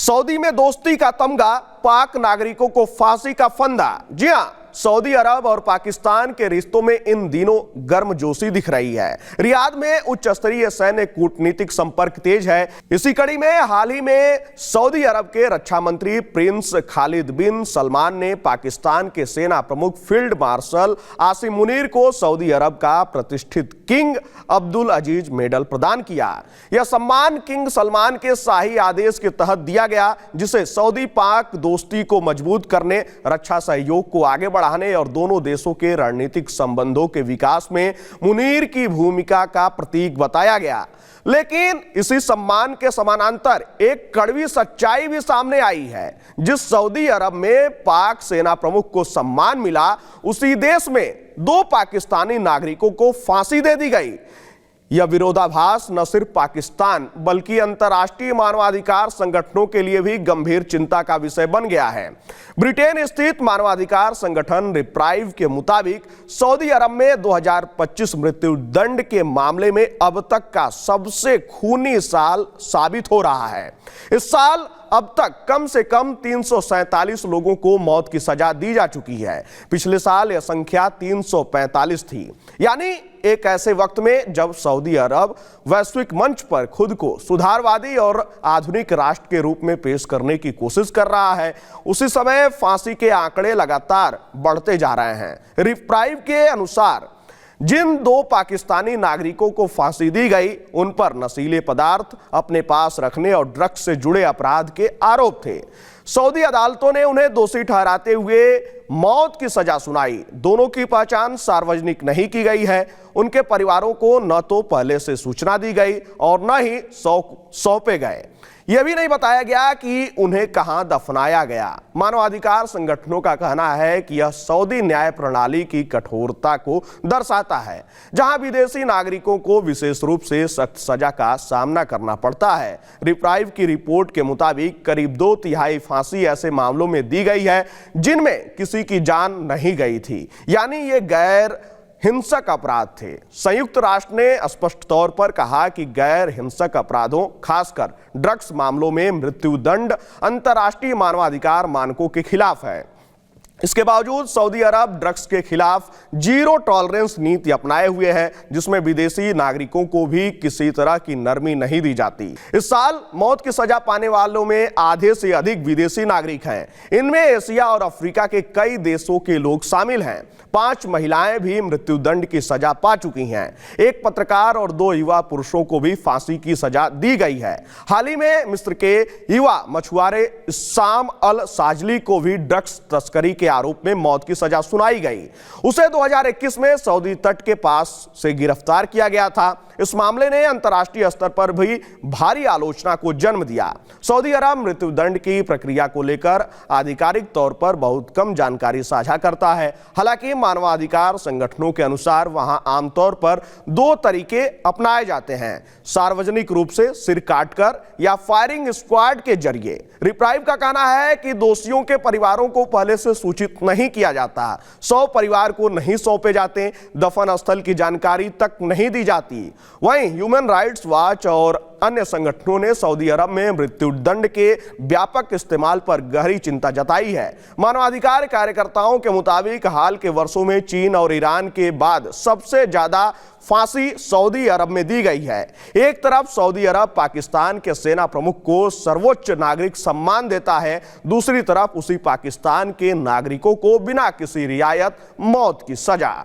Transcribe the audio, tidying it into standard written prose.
Saudi में दोस्ती का तमगा, पाक नागरिकों को फांसी का फंदा। जी हां, सऊदी अरब और पाकिस्तान के रिश्तों में इन दिनों गर्मजोशी दिख रही है। रियाद में उच्च स्तरीय सैन्य कूटनीतिक संपर्क तेज है। इसी कड़ी में हाल ही में सऊदी अरब के रक्षा मंत्री प्रिंस खालिद बिन सलमान ने पाकिस्तान के सेना प्रमुख फील्ड मार्शल आसिम मुनीर को सऊदी अरब का प्रतिष्ठित किंग अब्दुल अजीज मेडल प्रदान किया। यह सम्मान किंग सलमान के शाही आदेश के तहत दिया गया, जिसे सऊदी पाक दोस्ती को मजबूत करने, रक्षा सहयोग को आगे बढ़ाने और दोनों देशों के रणनीतिक संबंधों के विकास में मुनीर की भूमिका का प्रतीक बताया गया। लेकिन इसी सम्मान के समानांतर एक कड़वी सच्चाई भी सामने आई है। जिस सऊदी अरब में पाक सेना प्रमुख को सम्मान मिला, उसी देश में 2 पाकिस्तानी नागरिकों को फांसी दे दी गई। यह विरोधाभास न सिर्फ पाकिस्तान बल्कि अंतर्राष्ट्रीय मानवाधिकार संगठनों के लिए भी गंभीर चिंता का विषय बन गया है। ब्रिटेन स्थित मानवाधिकार संगठन रिप्राइव के मुताबिक सऊदी अरब में 2025 मृत्यु दंड के मामले में अब तक का सबसे खूनी साल साबित हो रहा है। इस साल अब तक कम से कम 347 लोगों को मौत की सजा दी जा चुकी है। पिछले साल यह संख्या 345 थी। यानी एक ऐसे वक्त में जब सऊदी अरब वैश्विक मंच पर खुद को सुधारवादी और आधुनिक राष्ट्र के रूप में पेश करने की कोशिश कर रहा है, उसी समय फांसी के आंकड़े लगातार बढ़ते जा रहे हैं। रिप्राइव के अनुसार जिन 2 पाकिस्तानी नागरिकों को फांसी दी गई, उन पर नशीले पदार्थ अपने पास रखने और ड्रग्स से जुड़े अपराध के आरोप थे। सऊदी अदालतों ने उन्हें दोषी ठहराते हुए मौत की सजा सुनाई। दोनों की पहचान सार्वजनिक नहीं की गई है। उनके परिवारों को न तो पहले से सूचना दी गई और न ही सौंपे गए। यह भी नहीं बताया गया कि उन्हें कहां दफनाया गया। मानवाधिकार संगठनों का कहना है कि यह सऊदी न्याय प्रणाली की कठोरता को दर्शाता है, जहां विदेशी नागरिकों को विशेष रूप से सख्त सजा का सामना करना पड़ता है। रिप्राइव की रिपोर्ट के मुताबिक करीब 2/3 फांसी ऐसे मामलों में दी गई है जिनमें किसी की जान नहीं गई थी, यानी ये गैर हिंसक अपराध थे। संयुक्त राष्ट्र ने स्पष्ट तौर पर कहा कि गैर हिंसक अपराधों, खासकर ड्रग्स मामलों में मृत्यु दंड अंतर्राष्ट्रीय मानवाधिकार मानकों के खिलाफ है। इसके बावजूद सऊदी अरब ड्रग्स के खिलाफ जीरो टॉलरेंस नीति अपनाए हुए है, जिसमें विदेशी नागरिकों को भी किसी तरह की नरमी नहीं दी जाती। इस साल मौत की सजा पाने वालों में आधे से अधिक विदेशी नागरिक हैं। इनमें एशिया और अफ्रीका के कई देशों के लोग शामिल हैं। 5 महिलाएं भी मृत्यु दंड की सजा पा चुकी हैं। एक पत्रकार और 2 युवा पुरुषों को भी फांसी की सजा दी गई है। हाल ही में मिस्र के युवा मछुआरे इस्साम अल साजली को भी ड्रग्स तस्करी के आरोप में मौत की सजा सुनाई गई। उसे 2021 में सऊदी तट के पास से गिरफ्तार किया गया था। इस मामले ने अंतर्राष्ट्रीय स्तर पर भी भारी आलोचना को जन्म दिया। सऊदी अरब मृत्यु दंड की प्रक्रिया को लेकर आधिकारिक तौर पर बहुत कम जानकारी साझा करता है। हालांकि मानवाधिकार संगठनों के अनुसार वहां आमतौर पर 2 तरीके अपनाए जाते हैं, सार्वजनिक रूप से सिर काटकर या फायरिंग स्क्वाड के जरिए। रिप्राइव का कहना है कि दोषियों के परिवारों को पहले से सूचित नहीं किया जाता, 100 परिवार को नहीं सौंपे जाते, दफन स्थल की जानकारी तक नहीं दी जाती। वहीं ह्यूमन राइट्स वॉच और अन्य संगठनों ने सऊदी अरब में मृत्यु दंड के व्यापक इस्तेमाल पर गहरी चिंता जताई है। मानवाधिकार कार्यकर्ताओं के मुताबिक हाल के वर्षों में चीन और ईरान के बाद सबसे ज्यादा फांसी सऊदी अरब में दी गई है। एक तरफ सऊदी अरब पाकिस्तान के सेना प्रमुख को सर्वोच्च नागरिक सम्मान देता है, दूसरी तरफ उसी पाकिस्तान के नागरिकों को बिना किसी रियायत मौत की सजा।